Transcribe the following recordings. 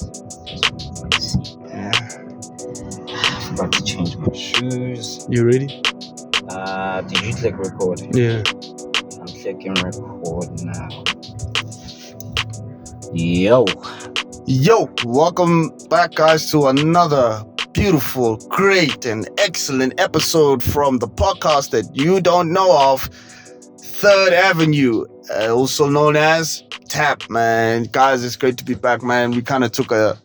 Yeah. I'm about to change my shoes. You ready? Did you click record? Yeah. I'm clicking record now. Yo, Welcome back, guys, to another beautiful, great, and excellent episode from the podcast that you don't know of, Third Avenue, also known as Tap, man. Guys, it's great to be back, man. We kind of took a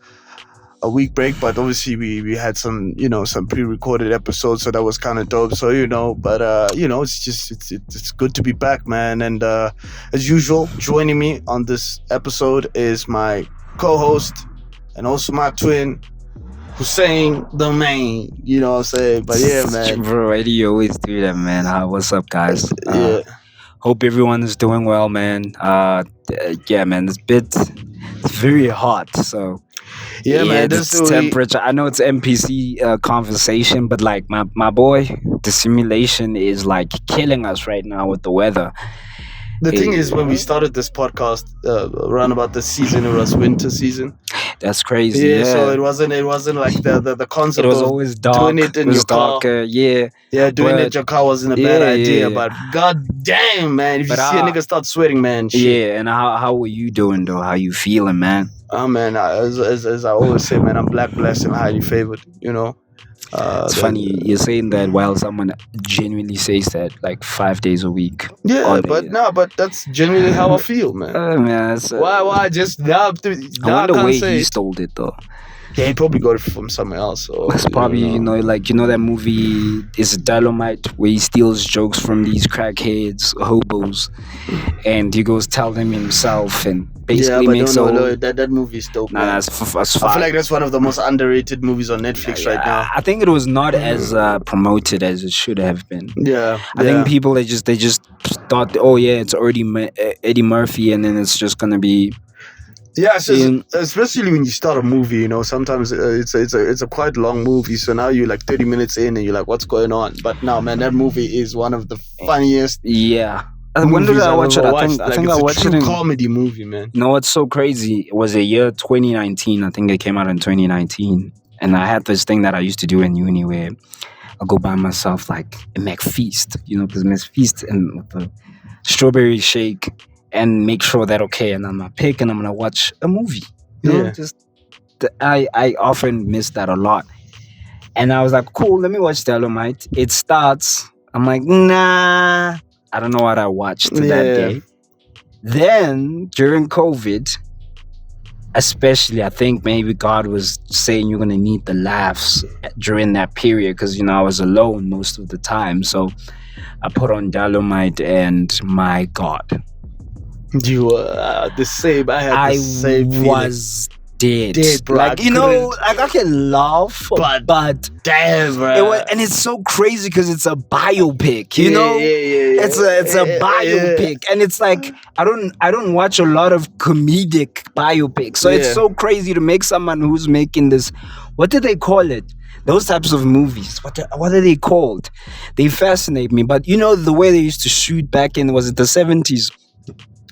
week break, but obviously we had some pre-recorded episodes, so that was kind of dope. So it's good to be back, man. And as usual, joining me on this episode is my co-host and also my twin, Hussein the main. You know what I'm saying? But yeah, man. bro, you always do that, man. What's up, guys? Yeah. Hope everyone is doing well, man. Yeah, man. It's very hot, so. Yeah, man. This temperature. I know it's NPC conversation, but like my boy, the simulation is like killing us right now with the weather. The thing is, when we started this podcast around about the season, it was winter season. That's crazy. Yeah, so it wasn't like the concept. It was of always dark. doing it in your car. Darker, yeah. Yeah, doing it in your car wasn't a bad idea, yeah. but god damn, man, if you see a nigga start sweating, man. Shit. Yeah, and how were you doing though? How you feeling, man? Oh man, as I always say, man, I'm black, blessed, and highly favored. You know. It's funny you're saying that while someone genuinely says that like 5 days a week. Yeah, but that's genuinely how I feel, man. Man, why just now? I wonder where he stole it though. Yeah, he probably got it from somewhere else. So, it's probably that movie is Dolemite where he steals jokes from these crackheads, hobos, and he goes tell them himself and basically makes that movie is dope. Nah, that's I feel like that's one of the most underrated movies on Netflix right now. I think it was not as promoted as it should have been. Yeah, I think people they just thought, oh yeah, it's already Eddie Murphy, and then it's just gonna be. Yeah, especially when you start a movie, sometimes it's a quite long movie. So now you're like 30 minutes in, and you're like, what's going on? But no, man, that movie is one of the funniest. Yeah. When did I watch it? I think I watched it in comedy movie, man. You know what's so crazy? It was a year 2019. I think it came out in 2019, and I had this thing that I used to do in uni where I go buy myself like a McFeast, because McFeast and with the strawberry shake. And make sure that and I'm gonna pick and I'm gonna watch a movie. I often miss that a lot. And I was like, cool, let me watch Dolemite. It starts. I'm like, nah, I don't know what I watched that day. Then during COVID, especially, I think maybe God was saying you're gonna need the laughs during that period because I was alone most of the time. So I put on Dolemite and my God. You were the same. I had the same feeling. Was dead, bro. Like I can laugh, but damn, bro. And it's so crazy because it's a biopic. You know, it's a biopic, and it's like I don't watch a lot of comedic biopics, so it's so crazy to make someone who's making this. What do they call it? Those types of movies. What are they called? They fascinate me. But the way they used to shoot back in, was it the 70s?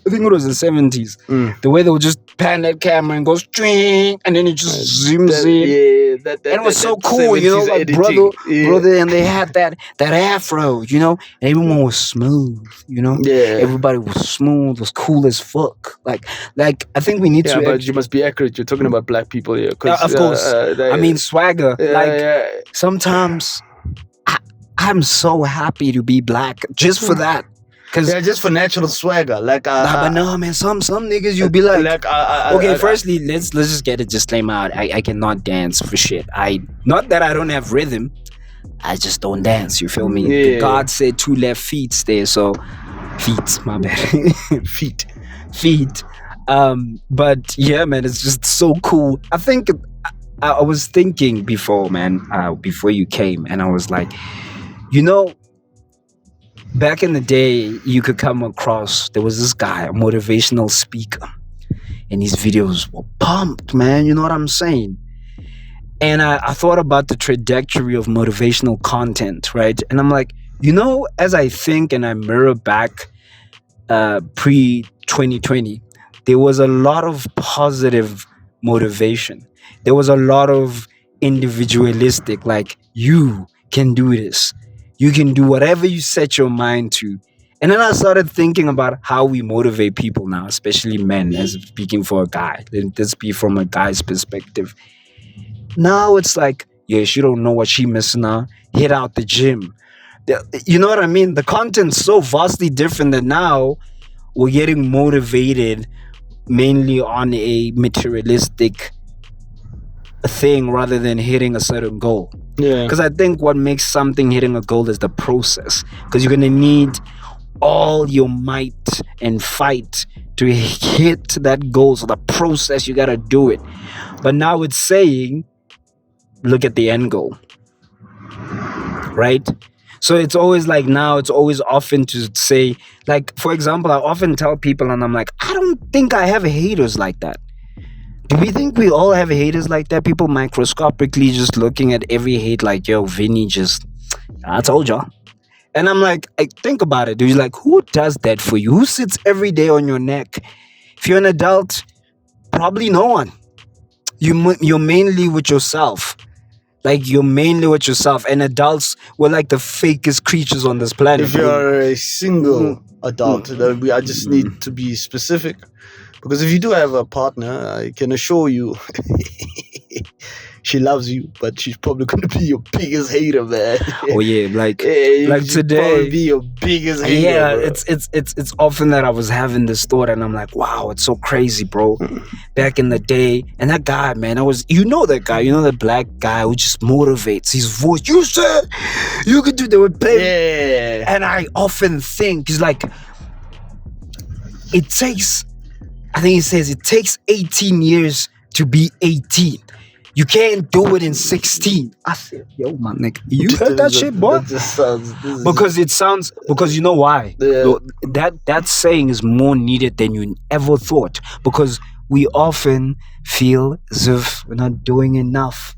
I think it was the 70s. The way they would just pan that camera and goes, and then it just zooms in. And it was so cool, like brother, and they had that afro, and everyone was smooth, everybody was smooth, was cool as fuck. Like I think we need to. But you must be accurate. You're talking about black people here, of course. I mean swagger. Sometimes I'm so happy to be black just for that. Just for natural swagger. But no, man. Some niggas you'll be like, firstly, let's just get a disclaimer out. I cannot dance for shit. Not that I don't have rhythm. I just don't dance. You feel me? God said 2 left feet there, so feet. My bad. feet. But yeah, man, it's just so cool. I think I was thinking before, man, before you came, and I was like, back in the day, you could come across, there was this guy, a motivational speaker, and his videos were pumped, man. You know what I'm saying? And I thought about the trajectory of motivational content, right? And I'm like, as I think and I mirror back pre-2020, there was a lot of positive motivation. There was a lot of individualistic, like, you can do this. You can do whatever you set your mind to. And then I started thinking about how we motivate people now, especially men, as speaking for a guy. Let this be from a guy's perspective. Now it's like, yes, you don't know what she missing now. Hit out the gym. You know what I mean? The content's so vastly different that now we're getting motivated mainly on a materialistic thing rather than hitting a certain goal. Yeah. Because I think what makes something hitting a goal is the process. Because you're going to need all your might and fight to hit that goal. So the process, you got to do it. But now it's saying, look at the end goal. Right? So it's always like, now it's always often to say, like, for example, I often tell people, and I'm like, I don't think I have haters like that. Do we think we all have haters like that? People microscopically just looking at every hate like, yo, Vinny just, I told y'all. And I'm like, I think about it. Dude, like, who does that for you? Who sits every day on your neck? If you're an adult, probably no one. You're mainly with yourself. Like, you're mainly with yourself. And adults, we're like the fakest creatures on this planet. If you're a single adult, I just need to be specific. Because if you do have a partner, I can assure you, she loves you, but she's probably going to be your biggest hater, man. Oh yeah, like today, probably be your biggest hater. Yeah, bro. it's often that I was having this thought, and I'm like, wow, it's so crazy, bro. Back in the day, and that guy, man, that guy, the black guy who just motivates. His voice, you said you could do. They would play, yeah. And I often think he's like, it takes 18 years to be 18. You can't do it in 16. I said, yo, my nigga, you heard that shit, boy? Because you know why? Yeah. That saying is more needed than you ever thought. Because we often feel as if we're not doing enough.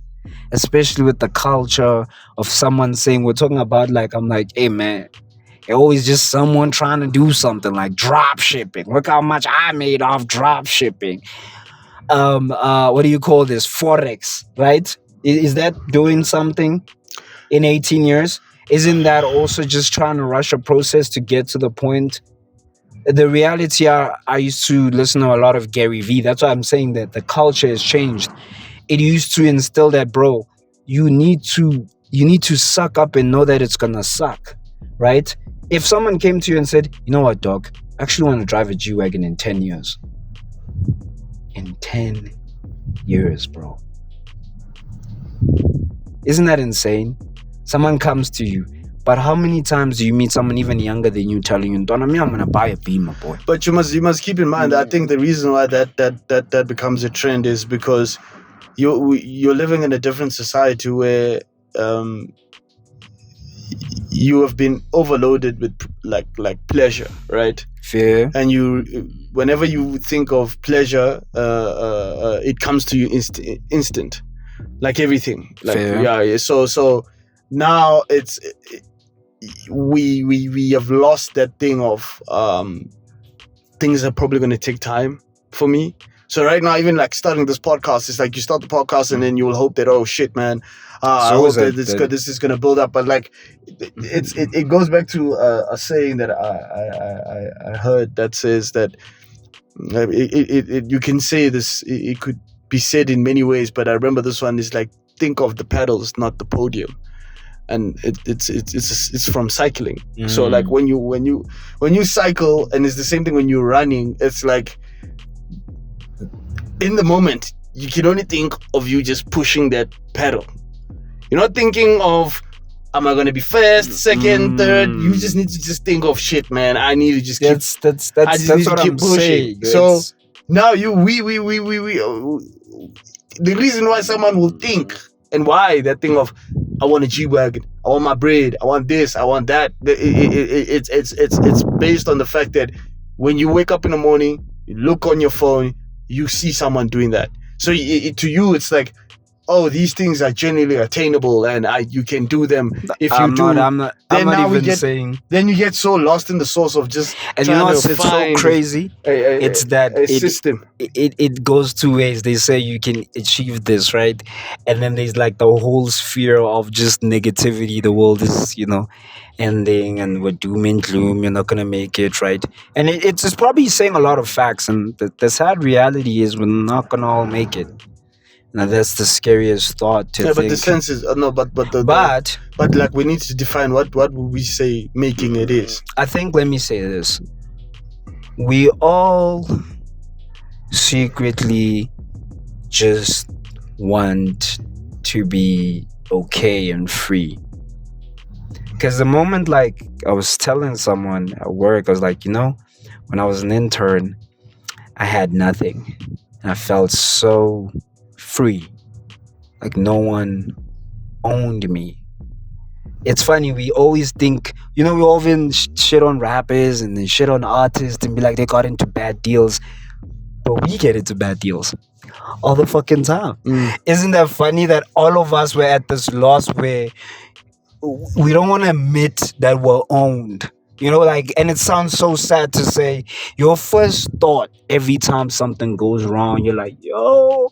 Especially with the culture of someone saying, we're talking about, like, I'm like, hey, man, it's always just someone trying to do something like drop shipping. Look how much I made off drop shipping. What do you call this? Forex, right? Is that doing something in 18 years? Isn't that also just trying to rush a process to get to the point? The reality I used to listen to a lot of Gary Vee. That's why I'm saying that the culture has changed. It used to instill that, bro, you need to suck up and know that it's gonna suck, right? If someone came to you and said, you know what, dog, I actually want to drive a G-Wagon in 10 years. In 10 years, bro. Isn't that insane? Someone comes to you, but how many times do you meet someone even younger than you telling you, I'm gonna buy a Beamer, boy? But you must keep in mind, I think the reason why that becomes a trend is because you're living in a different society where you have been overloaded with like pleasure, right? Fair. And whenever you think of pleasure, it comes to you instant, like everything. Like, Fair. yeah. So now we have lost that thing of things are probably going to take time for me. So right now, even like starting this podcast, it's like you start the podcast and then you will hope that, oh shit, man, I hope that this is going to build up. But like, it goes back to a saying that I heard that says that you can say this, it could be said in many ways, but I remember this one is like, think of the pedals, not the podium. And it's from cycling. So like when you cycle, and it's the same thing when you're running, it's like, in the moment, you can only think of you just pushing that pedal. You're not thinking of, am I going to be first, second, third? You just need to just think of, shit, man, I need to just keep. That's what I'm saying. So now the reason why someone will think, and why that thing of, I want a G-Wagon, I want my bread, I want this, I want that. It's based on the fact that when you wake up in the morning, you look on your phone, you see someone doing that. So to you, it's like, oh, these things are genuinely attainable and you can do them if you do. I'm not even saying. Then you get so lost in the source of just And trying what's to find so crazy? It's that a system. It goes two ways. They say you can achieve this, right? And then there's like the whole sphere of just negativity. The world is, ending and we're doom and gloom. You're not gonna make it, right? And it's just probably saying a lot of facts. And the sad reality is we're not gonna all make it. Now that's the scariest thought to think. But the sense is no, but like we need to define what would we say making it is. I think, let me say this: we all secretly just want to be okay and free. Because the moment, like, I was telling someone at work, I was like, when I was an intern, I had nothing, and I felt so free, like no one owned me. It's funny, we always think, we often shit on rappers and then shit on artists and be like they got into bad deals, but we get into bad deals all the fucking time. Isn't that funny that all of us were at this loss where we don't want to admit that we're owned? And it sounds so sad to say, your first thought every time something goes wrong, you're like, yo,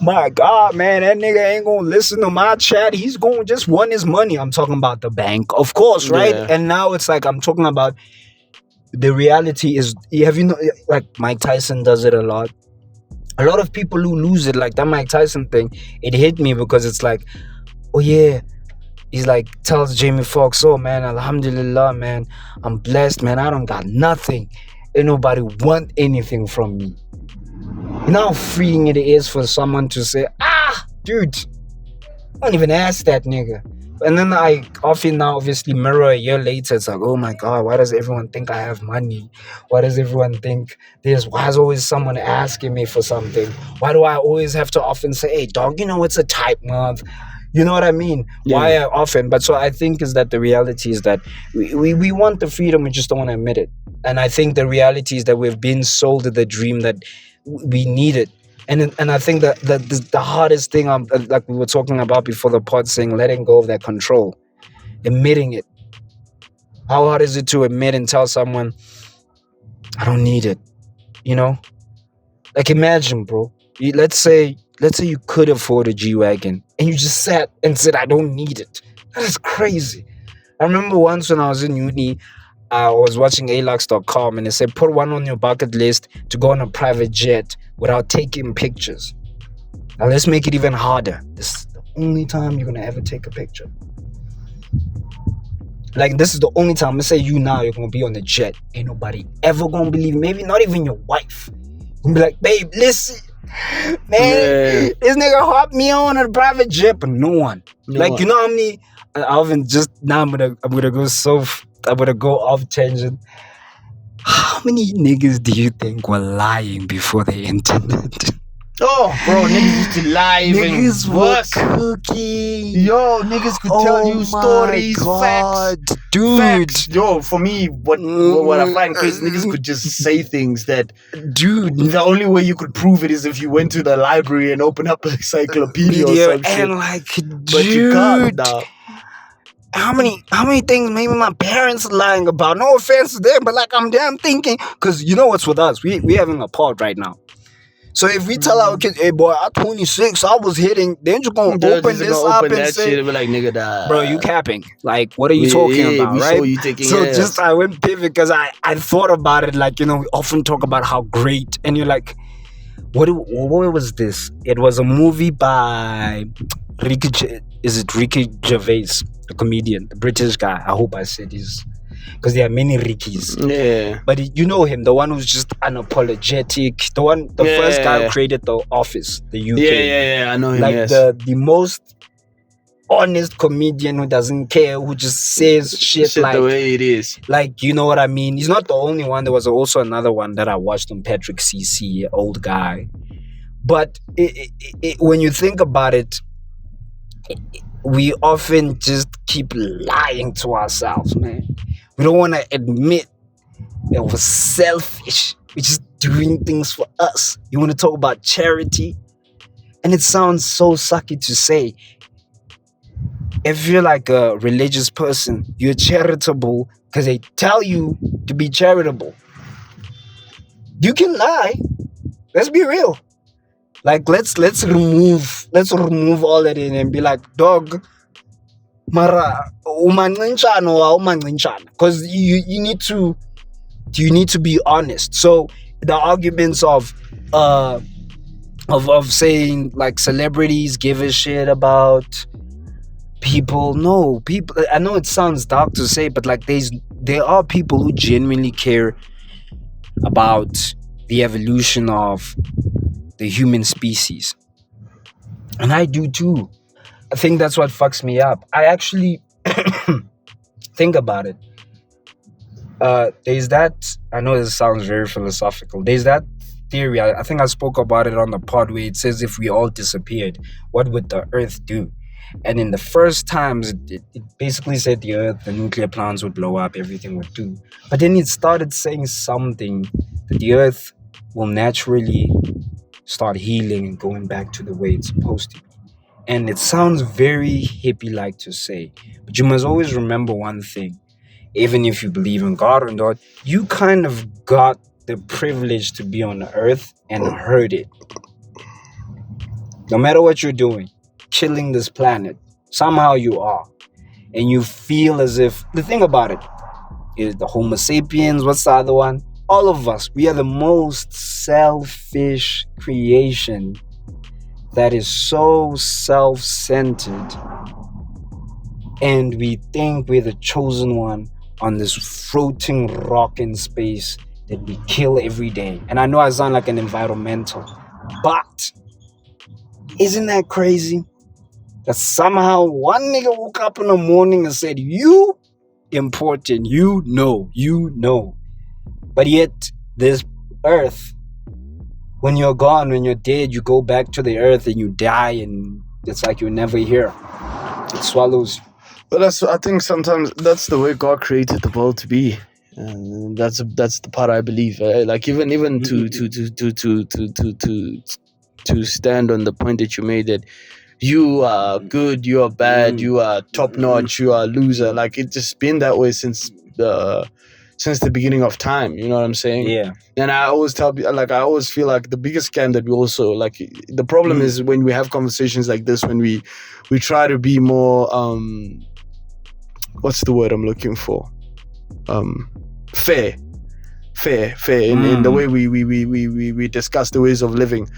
my God, man, that nigga ain't gonna listen to my chat. He's gonna just want his money. I'm talking about the bank, of course, right? Yeah. And now it's like I'm talking about the reality is, have you know, like Mike Tyson does it a lot. A lot of people who lose it, like that Mike Tyson thing, it hit me because it's like, oh yeah, he's like, tells Jamie Foxx, oh man, alhamdulillah, man, I'm blessed, man, I don't got nothing. Ain't nobody want anything from me. You know how freeing it is for someone to say, dude, don't even ask that nigga. And then I often now obviously mirror a year later, it's like, oh my God, why does everyone think I have money? Why does everyone think this? Why is always someone asking me for something? Why do I always have to often say, hey dog, it's a tight month? You know what I mean? Yeah. Why I often? But so I think is that the reality is that we want the freedom, we just don't want to admit it. And I think the reality is that we've been sold the dream that we need it. And I think that the hardest thing, like we were talking about before the pod, saying letting go of that control, admitting it. How hard is it to admit and tell someone, I don't need it? Like imagine, bro. Let's say you could afford a G-Wagon and you just sat and said, I don't need it. That is crazy. I remember once when I was in uni, I was watching alux.com and it said, put one on your bucket list to go on a private jet without taking pictures. Now let's make it even harder. This is the only time you're going to ever take a picture. Like, this is the only time. Let's say you now, you're going to be on the jet. Ain't nobody ever going to believe, maybe not even your wife. You're going to be like, babe, listen, man, this nigga hopped me on a private jet, but no one. You know how many, I'm going to go off tangent. How many niggas do you think were lying before the internet? Oh, bro, niggas used to lie. Niggas were cooking. Yo, niggas could tell you stories, facts, dude. Facts. Yo, for me, what I find crazy, niggas could just say things that, dude, the only way you could prove it is if you went to the library and opened up an encyclopedia or some shit. And like, but dude, you can't now. How many things maybe my parents are lying about? No offense to them, but like I'm damn thinking, because you know what's with us? We having a pod right now. So if we tell our kids, hey boy, at 26, I was hitting, then you're gonna open this up and say, shit and be like, nigga, die. Bro, you capping. Like, what are you talking about, right? So I went pivot because I thought about it, like, we often talk about how great, and you're like, what was this? It was a movie by Ricky Gervais, the comedian, the British guy. I hope I said his, because there are many Rickies. Yeah. But you know him, the one who's just unapologetic, the first guy who created The Office, the UK. Yeah, I know him. Like the most honest comedian who doesn't care, who just says shit like the way it is. Like, you know what I mean? He's not the only one. There was also another one that I watched on Patrick CC, old guy. But when you think about it, we often just keep lying to ourselves, man. We don't want to admit that we're selfish. We're just doing things for us. You want to talk about charity? And it sounds so sucky to say. If you're like a religious person, you're charitable because they tell you to be charitable. You can lie. Let's be real. Like let's remove all that in and be like, dog, mara umancinchana or umancinchana, because you need to be honest. So the arguments of saying like celebrities give a shit about people. No, people, I know it sounds dark to say, but like there are people who genuinely care about the evolution of the human species, and I do too. I think that's what fucks me up. I actually think about it. There's that, I know this sounds very philosophical, there's that theory, I think I spoke about it on the pod, where it says if we all disappeared, what would the earth do? And in the first times, it basically said the earth, the nuclear plants would blow up, everything would do. But then it started saying something that the earth will naturally start healing and going back to the way it's supposed to be. And it sounds very hippie-like to say, but you must always remember one thing. Even if you believe in God or not, you kind of got the privilege to be on the earth and heard it. No matter what you're doing, killing this planet, somehow you are. And you feel as if, the thing about it is the Homo sapiens, what's the other one? All of us, we are the most selfish creation that is so self-centered. And we think we're the chosen one on this floating rock in space that we kill every day. And I know I sound like an environmental, but isn't that crazy? That somehow one nigga woke up in the morning and said, you important, you know. But yet, this earth, when you're gone, when you're dead, you go back to the earth and you die, and it's like you're never here. It swallows you. But I think sometimes that's the way God created the world to be, and that's the part I believe. Like even to stand on the point that you made, that you are good, you are bad, you are top notch, you are a loser. Like it's just been that way since the beginning of time. You know what I'm saying? Yeah. And I always I always feel like the biggest scam that we also like. The problem is when we have conversations like this, when we try to be more what's the word I'm looking for? Fair in the way we discuss the ways of living.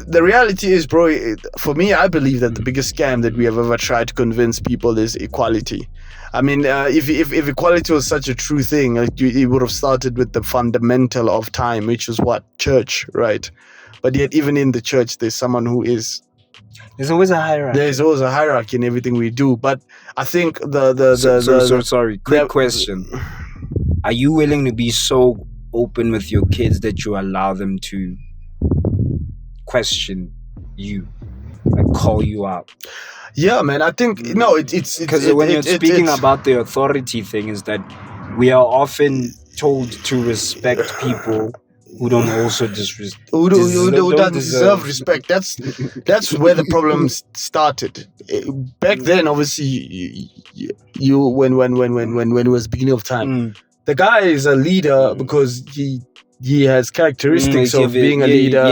The reality is, bro, for me, I believe that the biggest scam that we have ever tried to convince people is equality. I mean, if equality was such a true thing, like it would have started with the fundamental of time, which is what? Church, right? But yet, even in the church, there's someone who is. There's always a hierarchy. There's always a hierarchy in everything we do. But I think sorry. Quick question: are you willing to be so open with your kids that you allow them to question you, like call you out? Yeah, man. I think it's because when you're speaking about the authority thing, is that we are often told to respect people who don't also who don't deserve respect. That's where the problem started. Back then, obviously, you when it was beginning of time, the guy is a leader because he has characteristics of being a leader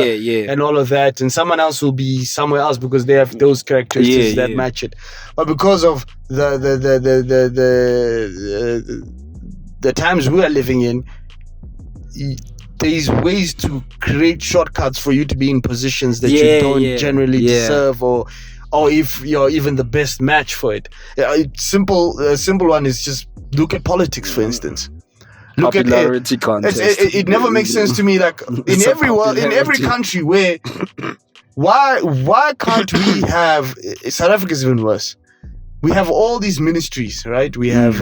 and all of that, and someone else will be somewhere else because they have those characteristics that match it. But because of the times we are living in, there's ways to create shortcuts for you to be in positions that you don't generally deserve, or if you're even the best match for it. A simple one is just look at politics, for instance. Look popularity at contest. It never makes sense to me. Like in every country, where why can't we have? South Africa is even worse. We have all these ministries, right? We have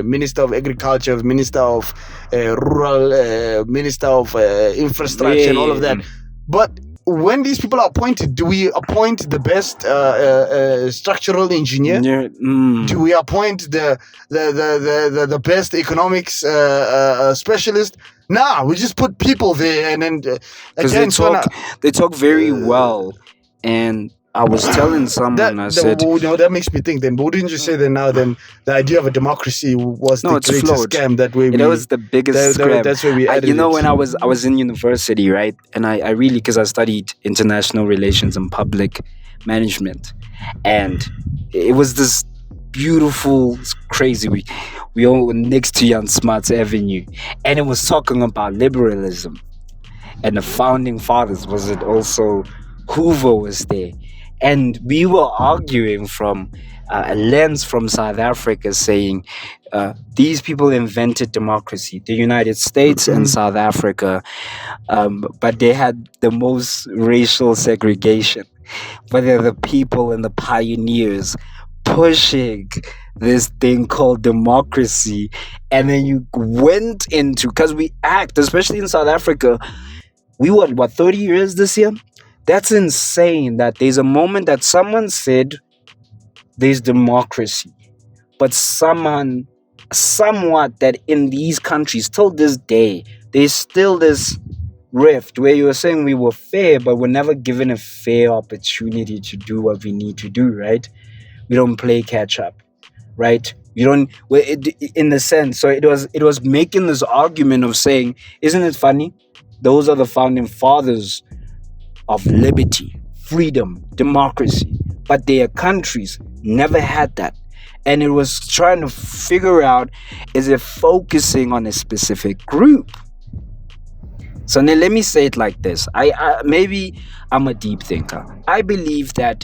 Minister of Agriculture, Minister of Rural, Minister of Infrastructure, and all of that. But when these people are appointed, do we appoint the best structural engineer? Do we appoint the best economics specialist? Nah, we just put people there, and then because they talk very well. And I was telling someone, I said, that makes me think. Then wouldn't you say that now? Then the idea of a democracy was no, the it's greatest flawed. scam. That way That was the biggest scam. that's where we added When it. I was in university, right, and I really, because I studied international relations and public management, and it was this beautiful, it's crazy. We all were next to Jan Smart's Avenue, and it was talking about liberalism, and the founding fathers. Was it also Hoover was there, and we were arguing from a lens from South Africa, saying these people invented democracy, the United States and South Africa, but they had the most racial segregation. But they're the people and the pioneers pushing this thing called democracy. And then you went into, because we act, especially in South Africa, we were, what, 30 years this year? That's insane that there's a moment that someone said there's democracy, but somewhat that in these countries, till this day, there's still this rift where you were saying we were fair, but we're never given a fair opportunity to do what we need to do, right? We don't play catch up, right? You don't, in the sense. So it was making this argument of saying, isn't it funny? Those are the founding fathers of liberty, freedom, democracy, but their countries never had that. And it was trying to figure out, is it focusing on a specific group? So now let me say it like this. Maybe I'm a deep thinker. I believe that.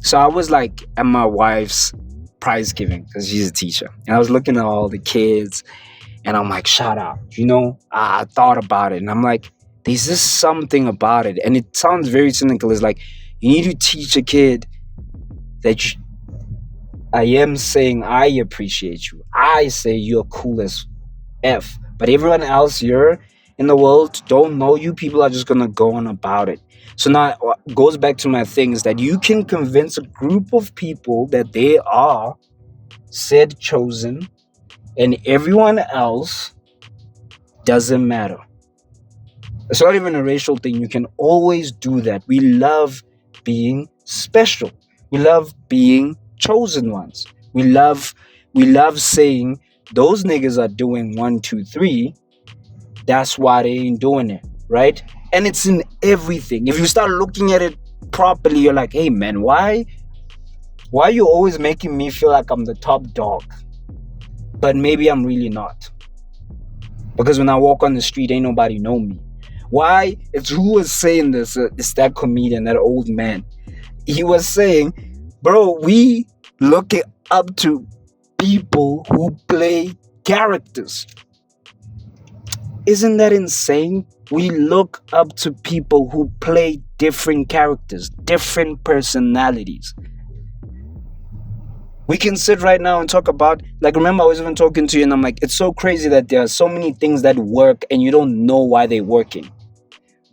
So I was like at my wife's prize giving, because she's a teacher, and I was looking at all the kids, and I'm like, shout out. I thought about it, and I'm like, there's just something about it, and it sounds very cynical. It's like, you need to teach a kid that I am saying I appreciate you. I say you're cool as F, but everyone else here in the world don't know you. People are just gonna go on about it. So now it goes back to my thing, is that you can convince a group of people that they are said chosen, and everyone else doesn't matter. It's not even a racial thing. You can always do that. We love being special. We love being chosen ones. We love saying those niggas are doing 1, 2, 3. That's why they ain't doing it, right? And it's in everything. If you start looking at it properly, you're like, hey man, why are you always making me feel like I'm the top dog? But maybe I'm really not. Because when I walk on the street, ain't nobody know me. Why? It's who was saying this? It's that comedian, that old man. He was saying, bro, we look up to people who play characters. Isn't that insane? We look up to people who play different characters, different personalities. We can sit right now and talk about, like, remember I was even talking to you and I'm like, it's so crazy that there are so many things that work and you don't know why they're working.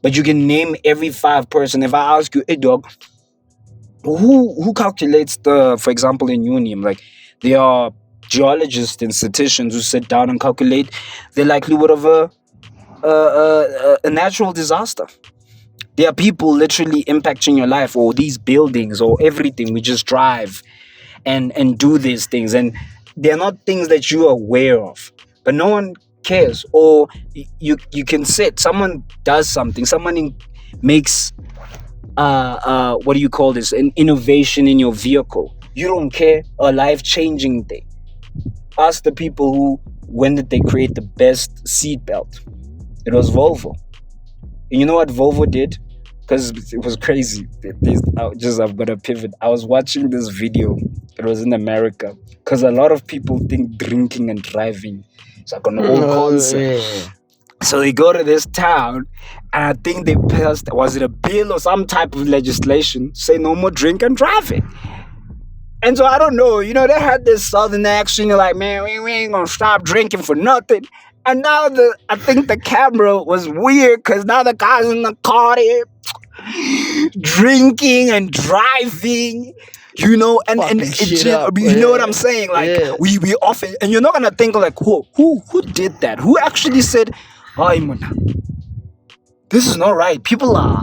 But you can name every 5 person. If I ask you, hey dog, who calculates for example, in Unium, like, there are geologists and statisticians who sit down and calculate the likelihood of a natural disaster. There are people literally impacting your life, or these buildings, or everything. We just drive and do these things, and they're not things that you're aware of, but no one cares. Or you can sit, someone does something, someone makes what do you call this, an innovation in your vehicle. You don't care. A life-changing thing. Ask the people when did they create the best seatbelt? It was Volvo. And you know what Volvo did? Because it was crazy. I've got to pivot. I was watching this video. It was in America. Because a lot of people think drinking and driving is like an old concept. Yeah. So they go to this town, and I think they passed, was it a bill or some type of legislation, say no more drink and driving. And so I don't know, they had this southern accent. You're like, man, we ain't gonna stop drinking for nothing. And now I think the camera was weird, because now the guy's in the car there, drinking and driving, and know what I'm saying? Like, yeah. we often, and you're not gonna think like, who did that? Who actually said, "Hi, man, this is not right. People are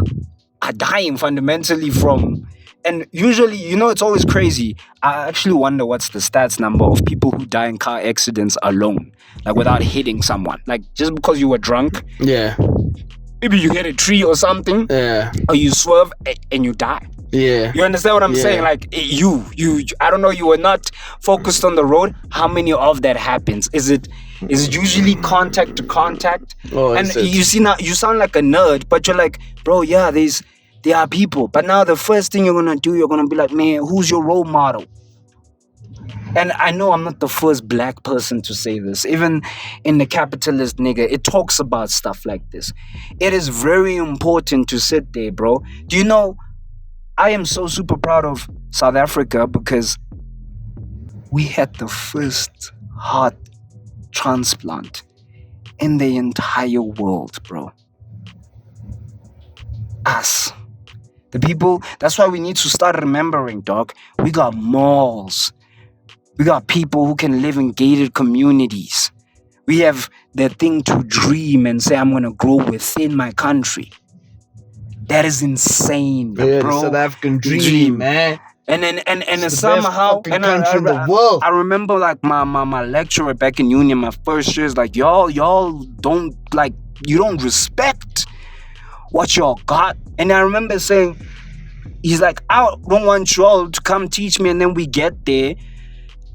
dying fundamentally from And usually, it's always crazy. I actually wonder what's the stats number of people who die in car accidents alone, like without hitting someone, like just because you were drunk. Yeah. Maybe you hit a tree or something. Yeah. Or you swerve and you die. Yeah. You understand what I'm saying? Like you, I don't know, you were not focused on the road. How many of that happens? Is it usually contact to contact? Oh, and you see now, you sound like a nerd, but you're like, bro, yeah, there are people. But now the first thing you're gonna do, you're gonna be like, man, who's your role model? And I know I'm not the first black person to say this. Even in the capitalist nigga, it talks about stuff like this. It is very important to sit there, bro. Do you know, I am so super proud of South Africa because we had the first heart transplant in the entire world, bro. Us. The people, that's why we need to start remembering, dog. We got malls. We got people who can live in gated communities. We have the thing to dream and say, I'm going to grow within my country. That is insane, bro. The South African dream, man. And somehow, and country in the world. I remember like my lecturer back in union, my first year is like, y'all don't like, you don't respect what y'all got. And I remember saying, he's like, I don't want y'all to come teach me, and then we get there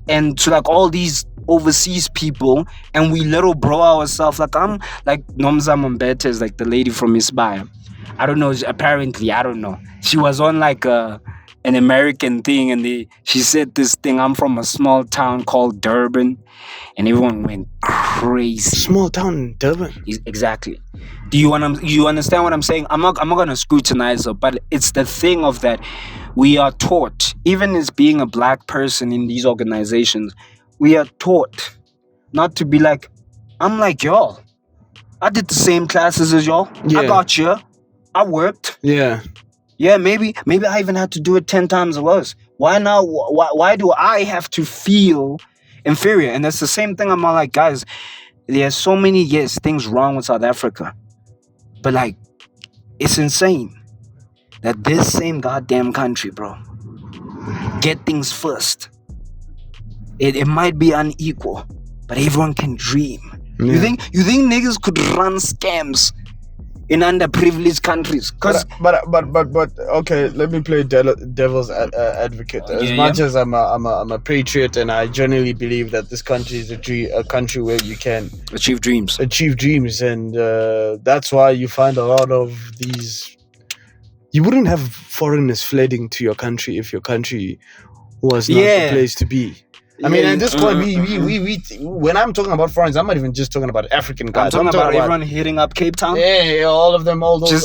and to like all these overseas people and we little bro ourselves. Like I'm like Nomza Mbete is like the lady from Isbaya. I don't know, apparently, I don't know. She was on like an American thing and she said this thing, I'm from a small town called Durban, and everyone went crazy. Small town in Durban? Exactly. Do you understand what I'm saying? I'm not gonna scrutinize her, but it's the thing of that we are taught, even as being a black person in these organizations, we are taught not to be like, I'm like y'all. I did the same classes as y'all. Yeah. I got you. I worked. Yeah. Yeah, maybe I even had to do it 10 times worse. Why now? Why do I have to feel inferior? And that's the same thing. I'm all like, guys, there's so many things wrong with South Africa, but like, it's insane that this same goddamn country, bro, get things first. It might be unequal, but everyone can dream. Yeah. You think niggas could run scams in underprivileged countries? But okay, let me play devil's advocate. As much as I'm a patriot, and I genuinely believe that this country is a country where you can achieve dreams, and that's why you find a lot of these. You wouldn't have foreigners flooding to your country if your country was not the place to be. I mean, at this point, we when I'm talking about foreigners, I'm not even just talking about African guys. I'm talking about everyone hitting up Cape Town. Yeah, all of them, all those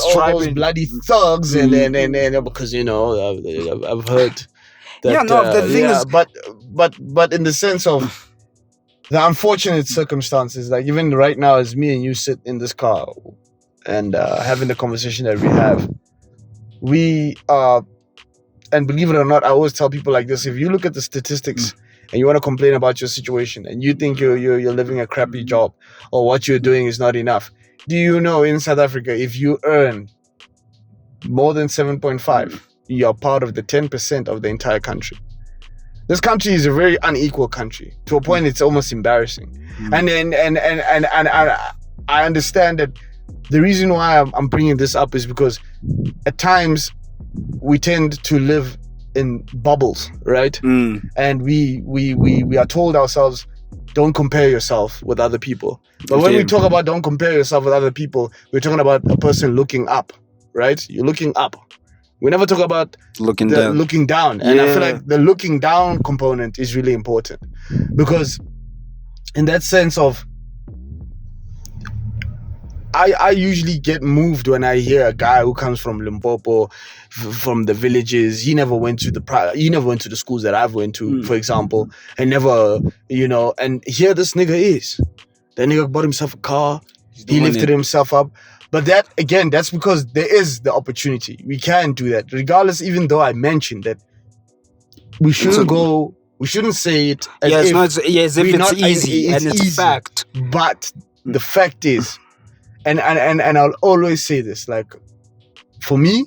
bloody thugs, and because I've heard that. The thing is, but in the sense of the unfortunate circumstances, like even right now, as me and you sit in this car and having the conversation that we have, we are, and believe it or not, I always tell people like this: if you look at the statistics. And you want to complain about your situation, and you think you're living a crappy job, or what you're doing is not enough. Do you know in South Africa, if you earn more than 7.5, you're part of the 10% of the entire country. This country is a very unequal country to a point it's almost embarrassing. And I understand that the reason why I'm bringing this up is because at times we tend to live in bubbles, right? And we are told ourselves, don't compare yourself with other people. But when we talk about don't compare yourself with other people, we're talking about a person looking up, right? You're looking up. We never talk about looking down. And I feel like the looking down component is really important, because in that sense of, I usually get moved when I hear a guy who comes from Limpopo, from the villages. He never went to the schools that I've went to, for example, and never, and here this nigga is. That nigga bought himself a car. He lifted himself up. But that, again, that's because there is the opportunity. We can do that, regardless, even though I mentioned that we shouldn't say it as if it's easy, and it's a fact. But the fact is, and I'll always say this, like, for me,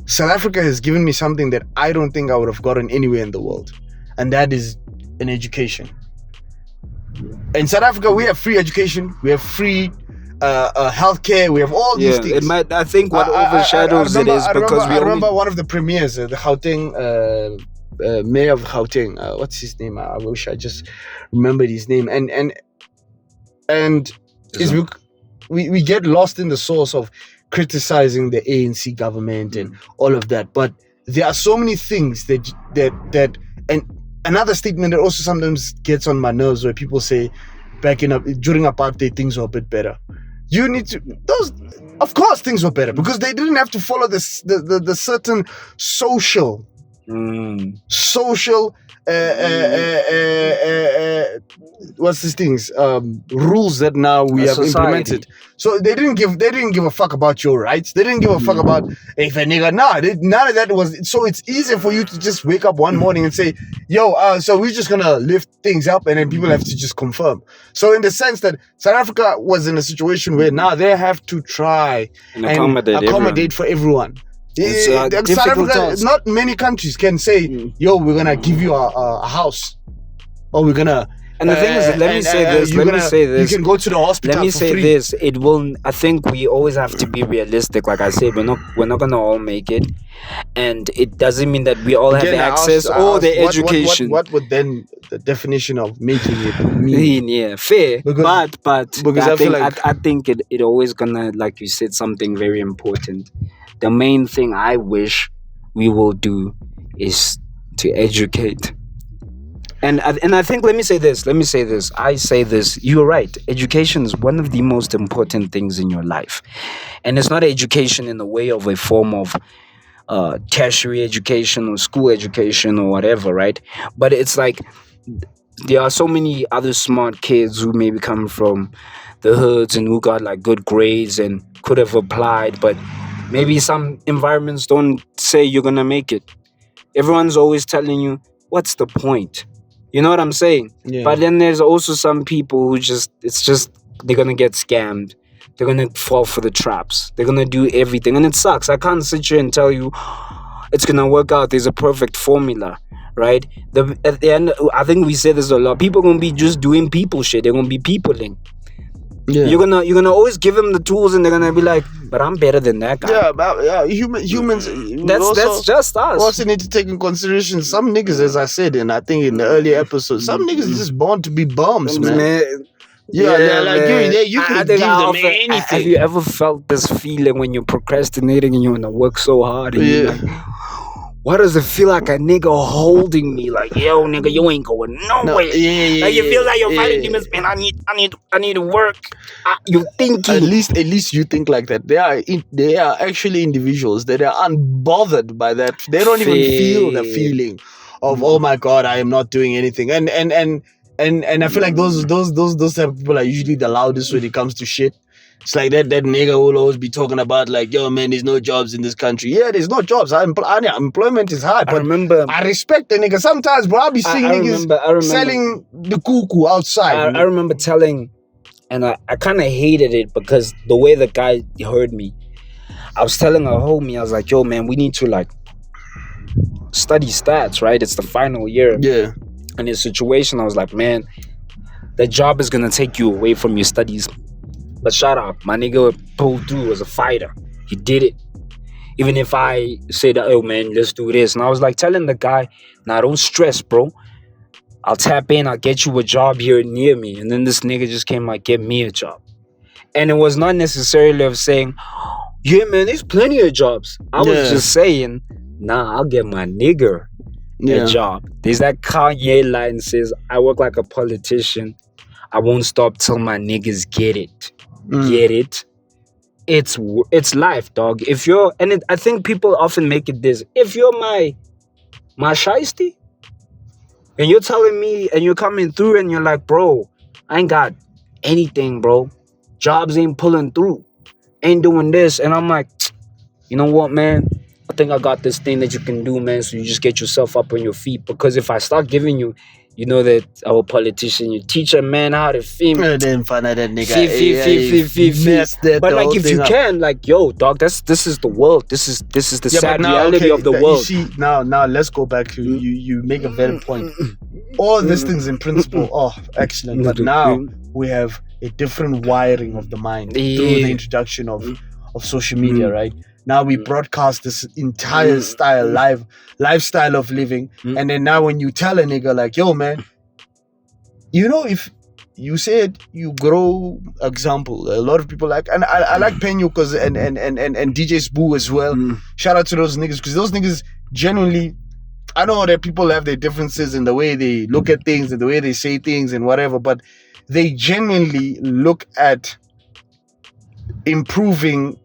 South Africa has given me something that I don't think I would have gotten anywhere in the world, and that is an education. In South Africa, we have free education, we have free healthcare, we have all these things. It might. I think what overshadows it is because I remember one of the premiers, the Gauteng mayor of Gauteng. What's his name? I wish I just remembered his name. And we get lost in the source of criticizing the ANC government and all of that, but there are so many things that and another statement that also sometimes gets on my nerves where people say during apartheid things were a bit better. You need to of course things were better because they didn't have to follow the certain social what's these things rules that now we have implemented. So they didn't give a fuck about your rights. They didn't give a fuck about if a nigga none of that was. So it's easier for you to just wake up one morning and say, yo, so we're just gonna lift things up, and then people have to just confirm. So in the sense that South Africa was in a situation where now they have to try and accommodate for everyone. South Africa, not many countries can say, yo, we're gonna give you a house, or we're gonna. And the thing is, let me say this. You can go to the hospital. Let me say this. It will. I think we always have to be realistic. Like I said, we're not gonna all make it, and it doesn't mean that we all have the access or the education. What would then the definition of making it mean? Yeah, fair. But I think it always gonna, like you said, something very important. The main thing I wish we will do is to educate. And I think, let me say this. I say this. You're right. Education is one of the most important things in your life. And it's not education in the way of a form of tertiary education or school education or whatever, right? But it's like there are so many other smart kids who maybe come from the hoods and who got like good grades and could have applied, but maybe some environments don't say you're going to make it. Everyone's always telling you, what's the point? You know what I'm saying? Yeah. But then there's also some people who they're going to get scammed. They're going to fall for the traps. They're going to do everything. And it sucks. I can't sit here and tell you it's going to work out. There's a perfect formula, right? At the end, I think we say this a lot. People are going to be just doing people shit. They're going to be peopling. Yeah. You're gonna always give them the tools, and they're gonna be like, "But I'm better than that guy." Yeah, humans. That's just us. We also need to take in consideration some niggas, as I said, and I think in the earlier episodes, some niggas are just born to be bums, man. Yeah, like you can give them anything. Have you ever felt this feeling when you're procrastinating and you want to work so hard? And you're like, why does it feel like a nigga holding me? Like, yo, nigga, you ain't going nowhere. Like, you feel like you're fighting demons, man. I need to work. You thinking? At least you think like that. They are actually individuals that are unbothered by that. They don't even feel the feeling of, oh my god, I am not doing anything. And I feel like those type of people are usually the loudest when it comes to shit. It's like that nigga will always be talking about like, yo man, there's no jobs in this country. Yeah, there's no jobs. Employment is hard. But I respect the nigga. Sometimes, bro, I'll be seeing niggas selling the cuckoo outside. I remember telling, and I kind of hated it because the way the guy heard me. I was telling a homie, I was like, yo man, we need to like study stats, right? It's the final year. Yeah. In his situation, I was like, man, that job is gonna take you away from your studies. But shout out, my nigga pulled through as a fighter. He did it. Even if I said, oh man, let's do this. And I was like telling the guy, nah, don't stress, bro. I'll tap in, I'll get you a job here near me. And then this nigga just came like, get me a job. And it was not necessarily of saying, yeah man, there's plenty of jobs. I was just saying, nah, I'll get my nigger a job. There's that Kanye line says, I work like a politician. I won't stop till my niggas get it. Get it? It's life, dog. I think people often make it this. If you're my shiesty, and you're telling me, and you're coming through, and you're like, bro, I ain't got anything, bro. Jobs ain't pulling through. Ain't doing this. And I'm like, you know what, man? I think I got this thing that you can do, man. So you just get yourself up on your feet. Because if I start giving you you know that our politician, you teach a man how to film. And then find out that nigga Messed that. But like, if you can, like, yo, dog, this is the world. This is the sad reality of the world. You see, now let's go back to you make a valid point. All these things in principle, excellent. But now we have a different wiring of the mind through the introduction of social media, right? Now we broadcast this entire lifestyle of living. And then now when you tell a nigga like, yo, man, you know, if you said you grow, example, a lot of people like, and I like Penyo because and DJ Spoo as well. Shout out to those niggas, because those niggas genuinely, I know that people have their differences in the way they look at things and the way they say things and whatever, but they genuinely look at improving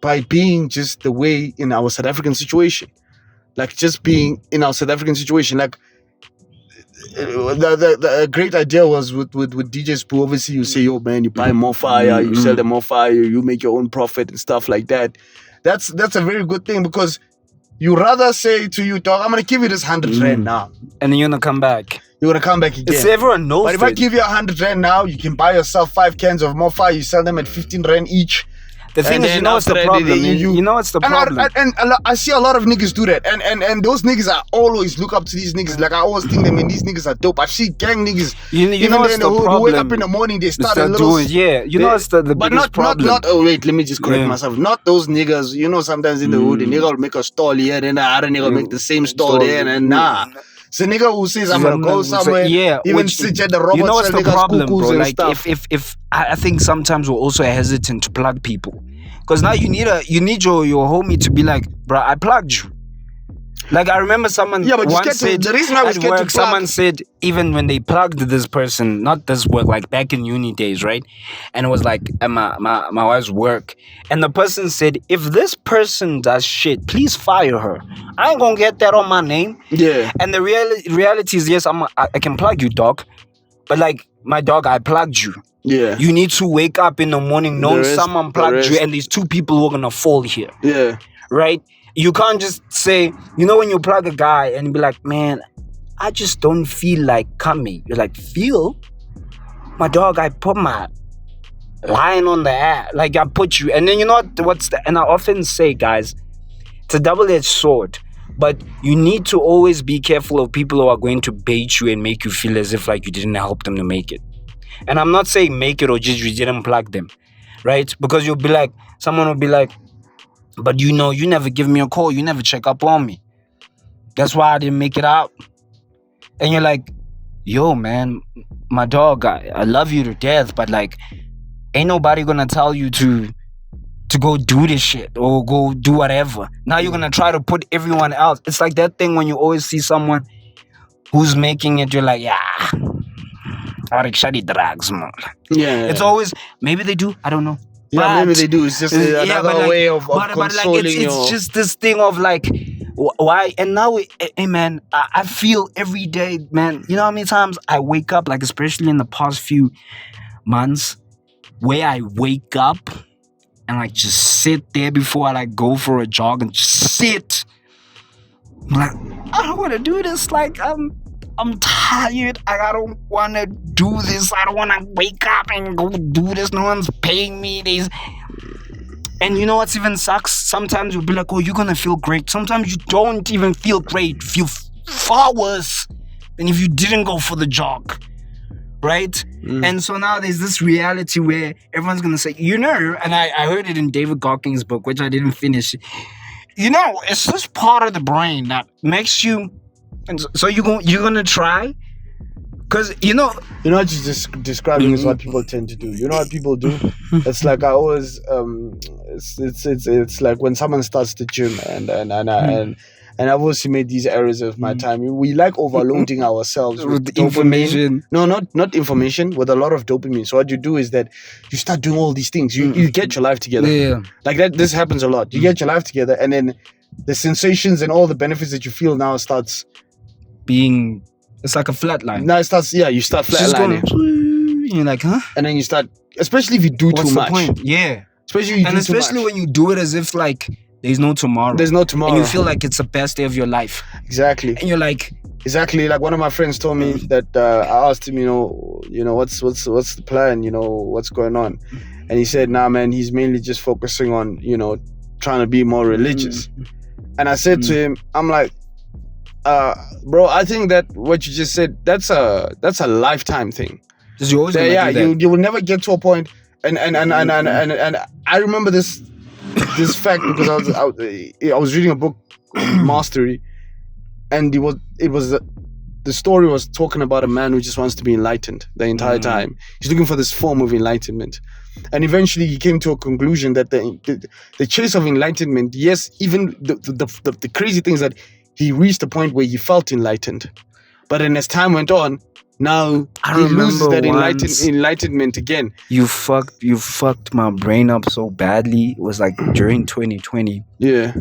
by being just the way in our South African situation. Like, just being in our South African situation. Like, the great idea was with DJ Spoo. Obviously, you say, yo, man, you buy more fire, you sell them more fire, you make your own profit and stuff like that. That's a very good thing, because you rather say to you, dog, I'm going to give you this 100 rand now. And then you're going to come back. You're going to come back again. It's everyone knows. But if I give you 100 rand now, you can buy yourself 5 cans of more fire, you sell them at 15 rand each. The thing is, you know what's the problem? You know what's the problem? And I see a lot of niggas do that. And those niggas, I always look up to these niggas. Like, I always think them, and these niggas are dope. I see gang niggas. You know what's the problem? Who wake up in the morning, they start a little... you know what's the biggest problem? Oh, wait, let me just correct myself. Not those niggas. You know, sometimes in the hood, the nigga will make a stall here, then the other nigga will make the same stall there, and nah. So nigga who says, I'm gonna go somewhere, even sit at the robot, you know what's the problem, bro? Like, stuff. if I think sometimes we're also hesitant to plug people. Because now you need your homie to be like, bro, I plugged you. Like, I remember someone once said, the reason I was scared to plug, someone said, even when they plugged this person, not this work, like back in uni days, right? And it was like my wife's work. And the person said, if this person does shit, please fire her. I ain't gonna get that on my name. Yeah. And the reality is, yes, I can plug you, dog. But like, my dog, I plugged you. Yeah. You need to wake up in the morning knowing someone plugged you, and these 2 people who are gonna fall here. Yeah. Right? You can't just say, you know, when you plug a guy and be like, man, I just don't feel like coming. You're like, feel? My dog, I put my line on the air. Like, I put you. And then you know and I often say, guys, it's a double-edged sword. But you need to always be careful of people who are going to bait you and make you feel as if like you didn't help them to make it. And I'm not saying make it or just you didn't plug them, right? Because you'll be like, someone will be like, but you know, you never give me a call. You never check up on me. That's why I didn't make it out. And you're like, yo, man, my dog, I love you to death, but like, ain't nobody gonna tell you to go do this shit or go do whatever. Now you're gonna try to put everyone else. It's like that thing when you always see someone who's making it, you're like, yeah, drugs, man. Yeah. It's always, maybe they do, I don't know. Yeah, maybe they do. It's just another way of consoling it's just this thing of like, why? And now, hey man, I feel every day, man. You know how many times I wake up, like especially in the past few months, where I wake up and like just sit there before I like go for a jog and just sit. I'm like, I don't want to do this. Like, I'm tired. I don't want to do this. I don't want to wake up and go do this. No one's paying me. And you know what's even sucks? Sometimes you'll be like, oh, you're going to feel great. Sometimes you don't even feel great. You feel far worse than if you didn't go for the jog. Right? And so now there's this reality where everyone's going to say, you know, and I heard it in David Gawking's book, which I didn't finish. You know, it's this part of the brain that makes you... And so you're gonna try, because you know what you're just describing is what people tend to do. You know what people do? It's like I always it's like when someone starts the gym and I've also made these errors of my time. We like overloading ourselves with information. No, not information, with a lot of dopamine. So what you do is that you start doing all these things. You get your life together. Yeah. Like that. This happens a lot. You get your life together, and then the sensations and all the benefits that you feel now starts being, it's like a flat line. Now it starts, you start flatlining. You're like, huh? And then you start, especially if you do too much. What's the point? Yeah. Especially when you do it as if like there's no tomorrow. There's no tomorrow. And you feel like it's the best day of your life. Exactly. And you're like, exactly like one of my friends told me that I asked him, what's the plan, what's going on, and he said, nah, man, he's mainly just focusing on, trying to be more religious. And I said to him, I'm like, bro, I think that what you just said, that's a lifetime thing. Just you always you will never get to a point. And I remember this fact because I was reading a book, Mastery, and the story was talking about a man who just wants to be enlightened the entire time. He's looking for this form of enlightenment, and eventually he came to a conclusion that the chase of enlightenment, yes, even the crazy things that he reached a point where he felt enlightened, but then as time went on, now he loses that enlightenment again. You fucked my brain up so badly. It was like during 2020. Yeah.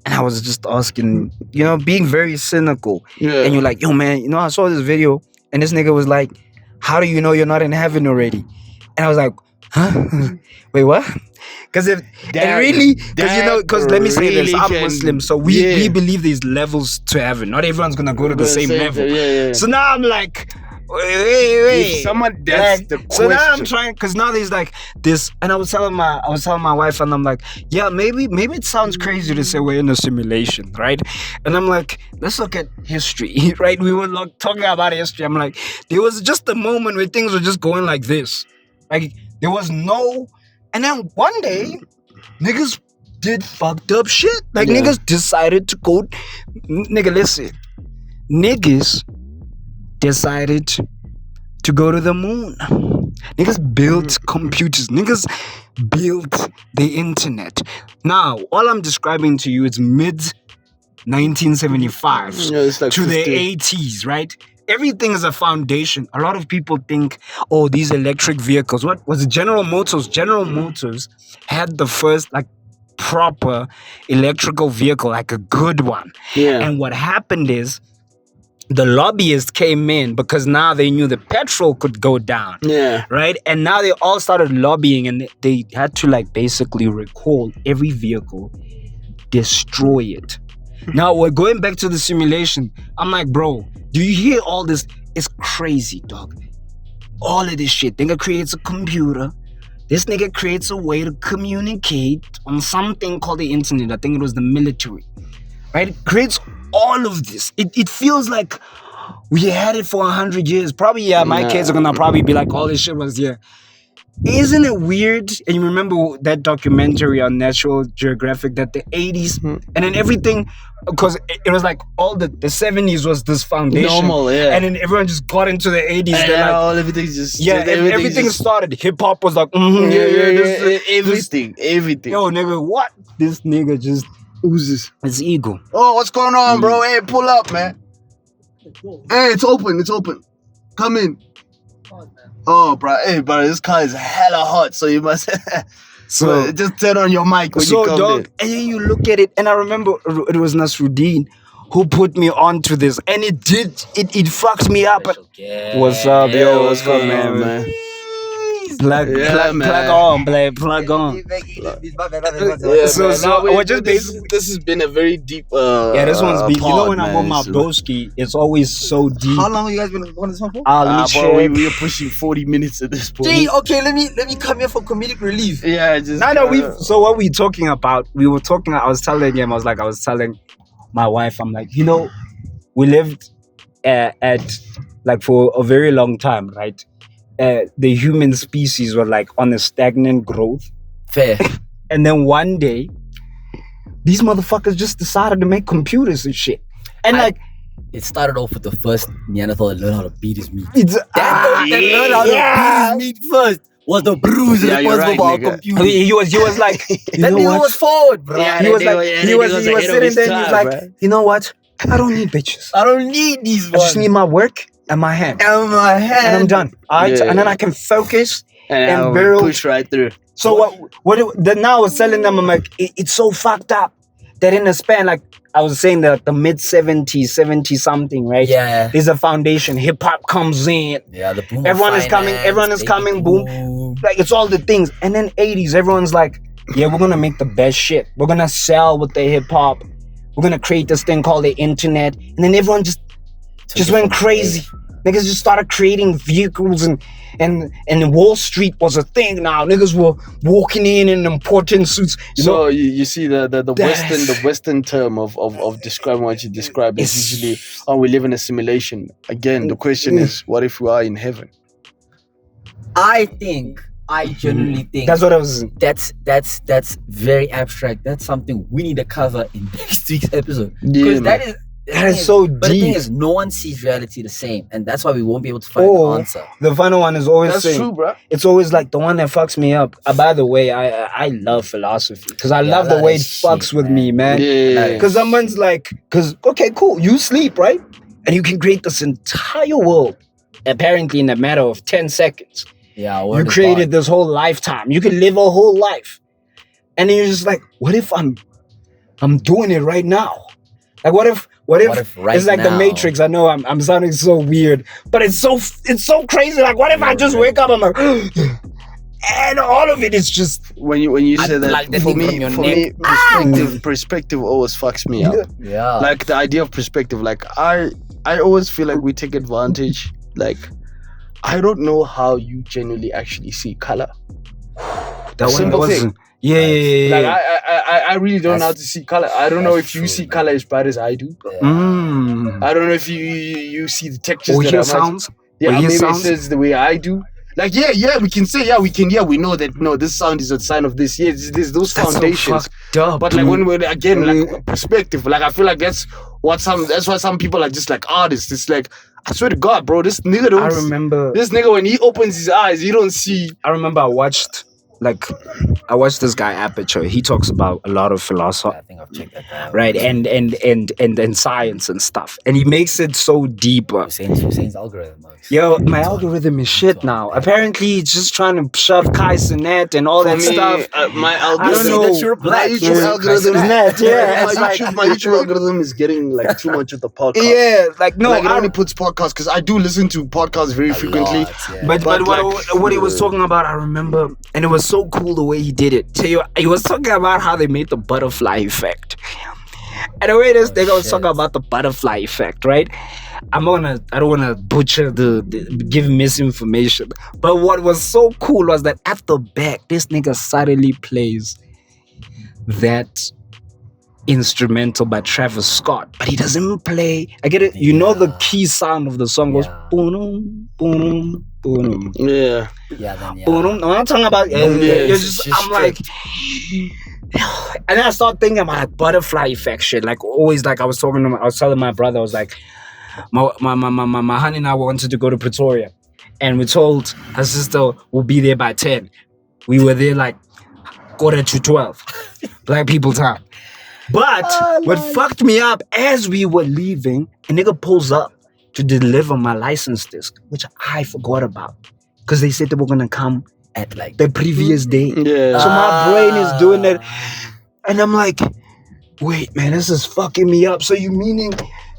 And I was just asking, being very cynical. Yeah. And you're like, yo, man, I saw this video. And this nigga was like, how do you know you're not in heaven already? And I was like, huh? Wait, what? Because let me say this, I'm Muslim, so we believe there's levels to heaven. Not everyone's gonna go to the same level. Yeah. So now I'm like, wait. If someone that's the question. So now I'm trying, because now there's like this, and I was telling my wife, and I'm like, yeah, maybe it sounds crazy to say we're in a simulation, right? And I'm like, let's look at history, right? We were talking about history. I'm like, there was just a moment where things were just going like this, like there was no. And then one day, niggas did fucked up shit. Like, niggas decided to go... Nigga, listen. Niggas decided to go to the moon. Niggas built computers. Niggas built the internet. Now, all I'm describing to you is mid-1975 to the 80s, right? Everything is a foundation. A lot of people think, oh, these electric vehicles. What was it? General Motors? General Motors had the first proper electrical vehicle, like a good one. Yeah. And what happened is the lobbyists came in because now they knew the petrol could go down. Yeah. Right? And now they all started lobbying, and they had to basically recall every vehicle, destroy it. Now we're going back to the simulation. I'm like, bro, do you hear all this? It's crazy, dog. All of this shit. Nigga creates a computer. This nigga creates a way to communicate on something called the internet. I think it was the military. Right? It creates all of this. It feels like we had it for 100 years. Probably, my kids are gonna probably be like, all this shit was here. Isn't it weird? And you remember that documentary on National Geographic that the 80s and then everything, because it was like all the 70s was this foundation. Normal, yeah. And then everyone just got into the 80s. And everything's just... Yeah, everything started. Hip-hop was like, everything. Yo, nigga, what? This nigga just... Who's this? It's ego. Oh, what's going on, bro? Hey, pull up, man. Hey, it's open. Come in. Oh, bro. Hey, bro, this car is hella hot, so you must... So just turn on your mic when you come in. And then you look at it, and I remember it was Nasruddin who put me onto this, and it fucked me up. What's up, yo? What's up, man? Plug on. This has been a very deep. This one's deep. Pod, when I'm on my broski, it's always so deep. How long have you guys been on this one for? We are pushing 40 minutes at this point. Gee, okay, let me come here for comedic relief. Yeah, just. So what we talking about? I was telling my wife, I'm like, we lived at for a very long time, right? The human species were on a stagnant growth. Fair. And then one day, these motherfuckers just decided to make computers and shit. And it started off with the first Neanderthal that learned how to beat his meat. That learned how to beat his meat first was the bruise responsible for our computer. He was like, that nigga was forward, bro. He was sitting there and he was like, bro. You know what? I don't need bitches. I don't need these ones. I just need my work and my hand. And I'm done. Alright? And then I can focus and build. Push right through. So now I was telling them, I'm like, it's so fucked up that in a span, I was saying that the mid-70s, 70-something, right? Yeah. There's a foundation. Hip-hop comes in. Yeah, the boom. Everyone is coming, boom. It's all the things. And then 80s, everyone's like, yeah, we're going to make the best shit. We're going to sell with the hip-hop. We're going to create this thing called the internet. And then everyone just just went crazy. Niggas just started creating vehicles and Wall Street was a thing now. Niggas were walking in important suits. You see the Western term of describing what you describe is usually, we live in a simulation. Again, the question is, what if we are in heaven? I genuinely think that's what I was. That's very abstract. That's something we need to cover in next week's episode. Yeah, because that is so deep. But the thing is, no one sees reality the same, and that's why we won't be able to find an answer. The final one is always that's true, bro. It's always like the one that fucks me up. By the way, I love philosophy because I love the way it fucks with me, man. Because someone's like, okay, cool, you sleep, right? And you can create this entire world apparently in a matter of 10 seconds. Yeah, you created this whole lifetime. You can live a whole life, and then you're just like, what if I'm doing it right now? Like, what if right it's like now? The Matrix? I know I'm sounding so weird, but it's so crazy. Like, what if I just wake up? I'm like, and all of it is just when you say that. Like for me, perspective always fucks me up. Yeah, like the idea of perspective. Like I always feel like we take advantage. Like, I don't know how you genuinely actually see color. That simple thing. Yeah. Like I really don't know how to see color. I don't know if you see color as bright as I do. I don't know if you see the textures. Or hear sounds. Yeah, maybe it says the way I do. Like we can say we know that no, this sound is a sign of this. Yeah, there's those foundations. So fucked up, but like when we're again like perspective, like I feel like that's why some people are just like artists. It's like, I swear to God, bro, this nigga I remember this nigga when he opens his eyes, you don't see. I remember I watched this guy Aperture. He talks about a lot of philosophy. I think I've checked that out. Right, and science and stuff, and he makes it so deep. Hussein's algorithm. Yo, my algorithm is shit now. Apparently, it's just trying to shove Kai Sinet and all that stuff. My algorithm. I don't know. That you're black. My YouTube algorithm is net. Yeah, my YouTube algorithm is getting like too much of the podcast. Yeah, like no, like it only puts podcasts because I do listen to podcasts very frequently. But what he was talking about, I remember, and it was so cool the way he did it. So he was talking about how they made the butterfly effect. And the way this nigga was talking about the butterfly effect, right? I don't wanna butcher give misinformation. But what was so cool was that at the back, this nigga suddenly plays that instrumental by Travis Scott, but he doesn't play. I get it. You know the key sound of the song goes boom, boom, boom. Yeah. Boom. I'm not talking about. I'm like. And then I start thinking about like butterfly effect shit. Like always, like I was telling my brother, I was like, my honey and I wanted to go to Pretoria, and we told her sister we'll be there by 10. We were there like 11:45, black people time. But what fucked me up as we were leaving, a nigga pulls up to deliver my license disc, which I forgot about because they said they were gonna come at like the previous day. Yeah. So my brain is doing it, and I'm like, wait, man, this is fucking me up. So you meaning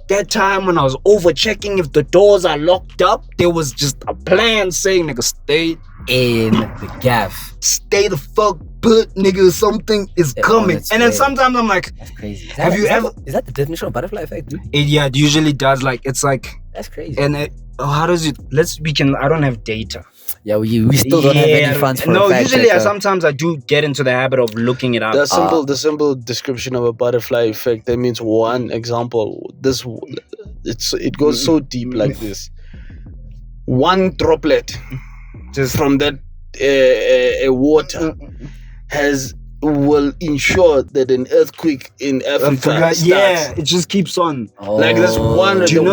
that time when I was over checking if the doors are locked up, there was just a plan saying, nigga, stay in the gaff. Stay the fuck put, nigga, something is coming. And then sometimes I'm like, that's crazy. Is that the definition of butterfly effect, dude? It usually does. Like, it's like, that's crazy. And how does it, I don't have data. Yeah, we still don't have any funds for no, usually sometimes I do get into the habit of looking it up. The simple description of a butterfly effect, that means one example. It goes so deep like this. One droplet just from that water will ensure that an earthquake in Africa starts. Yeah, it just keeps on. Like this one. Do you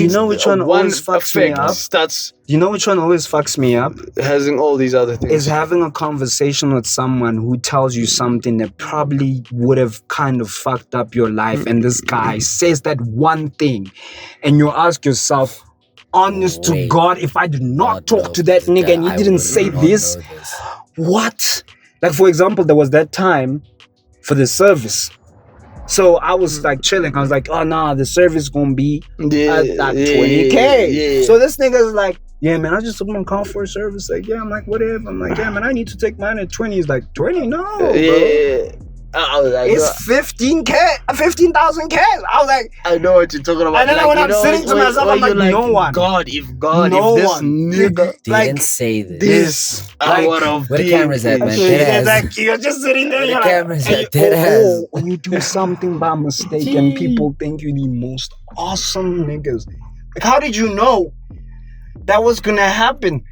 know which one always fucks me up? Starts. Do you know which one always fucks me up? Having all these other things. Is having a conversation with someone who tells you something that probably would have kind of fucked up your life, and this guy says that one thing, and you ask yourself, honest to God, if I did not talk to that nigga and he didn't say this, what? Like, for example, there was that time for the service. So I was like chilling. I was like, oh, nah, the service gonna be at 20K. Yeah. So this nigga's like, yeah, man, I just took my car for a service. Like, yeah, I'm like, whatever. I'm like, yeah, man, I need to take mine at 20. He's like, 20? No, bro. It's 15,000 cash. I was like, I know what you're talking about. And then when I'm sitting to myself, I'm like, no one. God, if this nigga didn't say this. this hour of where the cameras at, man? It's like you're just sitting there. The cameras at dead when you do something by mistake and people think you're the most awesome niggas. Like, how did you know that was gonna happen?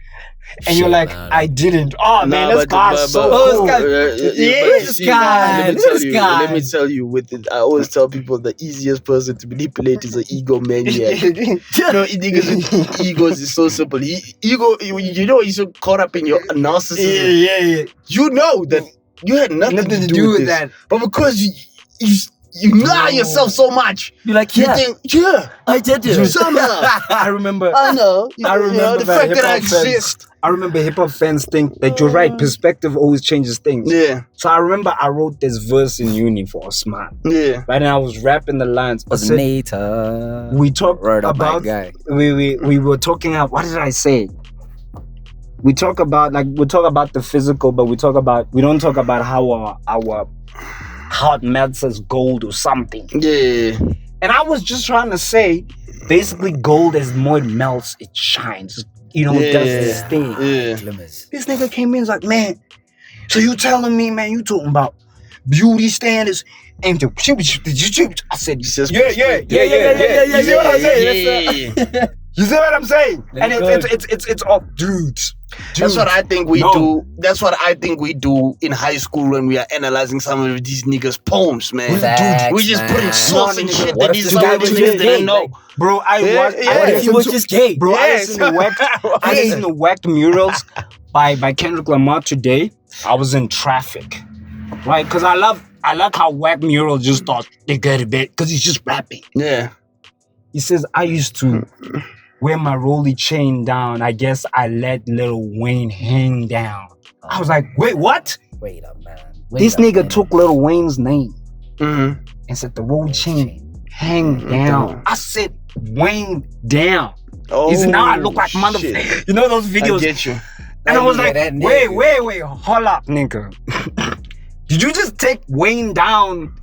And you're like, man. I didn't. Oh man, this guy's so cool. This guy. Let me tell you, with it, I always tell people the easiest person to manipulate is an egomaniac. Niggas with egos is so simple. He's so caught up in your narcissism. Yeah. You know that you had nothing to do with that. But because you lie yourself so much. You're like, you think, I did it. Somehow. I remember. I know. I remember the fact that I exist. I remember hip hop fans think that you're right. Perspective always changes things. Yeah. So I remember I wrote this verse in uni for Osman. Yeah. Right, and I was rapping the lines. Later. We talked about. We were talking about. What did I say? We talk about the physical, but we don't talk about how our heart melts as gold or something. Yeah. And I was just trying to say, basically, gold, as more it melts, it shines. It does this thing. Yeah. This nigga came in and was like, man, so you telling me, man, you talking about beauty standards and I said, yeah. You see what I'm saying? You see what I'm saying? And it's all dudes. That's what I think we do. That's what I think we do in high school when we are analyzing some of these niggas' poems, man. Facts, we just putting sauce and shit that these niggas didn't know. Bro, what if he was just gay? Bro, I listened to Whacked Murals by Kendrick Lamar today. I was in traffic, right? Because I like how Whacked Murals just thought they get a bit because he's just rapping. Yeah. He says, I used to wear my rolly chain down. I guess I let Lil Wayne hang down. I was like, wait, what? Wait up, man. This nigga took Lil Wayne's name and said the rolly chain hang down. I said Wayne down. Oh, now I look like motherfucker. You know those videos? I get you. And I was like, wait, hold up, nigga. Did you just take Wayne down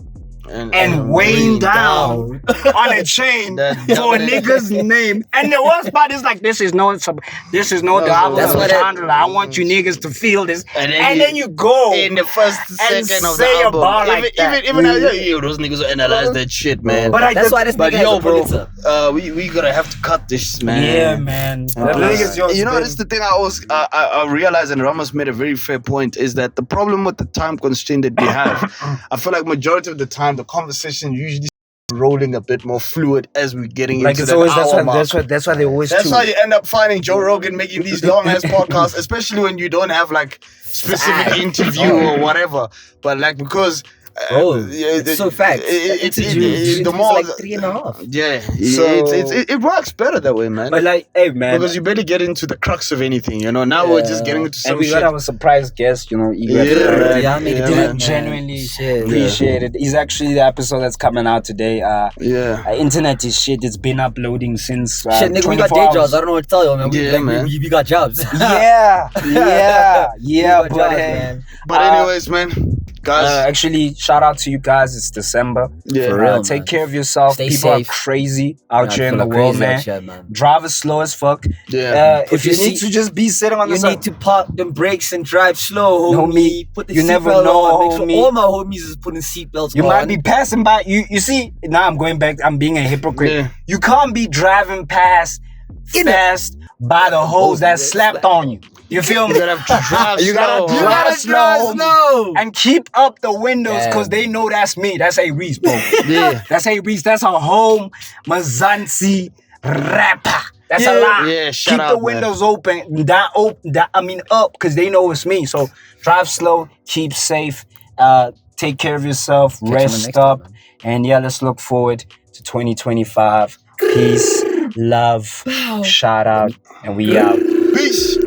and Wayne down on a chain for a nigga's name? And the worst part is like, this is no double genre. I want you niggas to feel this. And then you go in the first second of the album. A bar like that. Even those niggas will analyze that shit, man. But that's why this nigga has a Pulitzer. We gonna have to cut this, man. Yeah, man. That's the thing I always I realize, and Ramos made a very fair point, is that the problem with the time constraint that we have, I feel like majority of the time the conversation usually rolling a bit more fluid as we're getting into that hour mark. That's why they always. That's why you end up finding Joe Rogan making these long ass podcasts, especially when you don't have like specific interview or whatever. But like because. It's so facts. The more like 3.5. Yeah, so it works better that way, man. But like, hey, man, because you better get into the crux of anything, Now we're just getting into some and we shit. got our surprise guest, genuinely appreciate it. He's actually the episode that's coming out today. Internet is shit. It's been uploading since. Shit, nigga, we got day jobs. I don't know what to tell you, man. We got jobs. Yeah. But anyways, man. Guys, actually, shout out to you guys. It's December. Yeah, for real, take care of yourself. Stay People safe. are crazy out here in the world, man. Drive as slow as fuck. Yeah. If you need to just be sitting on the side, you need to park them brakes and drive slow, homie. Put the you never seatbelt know, on. Make homie. sure all my homies is putting seatbelts on. You might be passing by. You see, now I'm going back. I'm being a hypocrite. Yeah. You can't be driving past fast by the hose that slapped on you. You feel me? You gotta drive slow. You gotta drive slow. And keep up the windows because they know that's me. That's A Reese, bro. Yeah. That's A Reese. That's a home Mazansi rapper. That's a lie. Yeah, keep the windows open. Up because they know it's me. So drive slow, keep safe, take care of yourself, rest up. And let's look forward to 2025. Peace, love, shout out, and we out. Peace.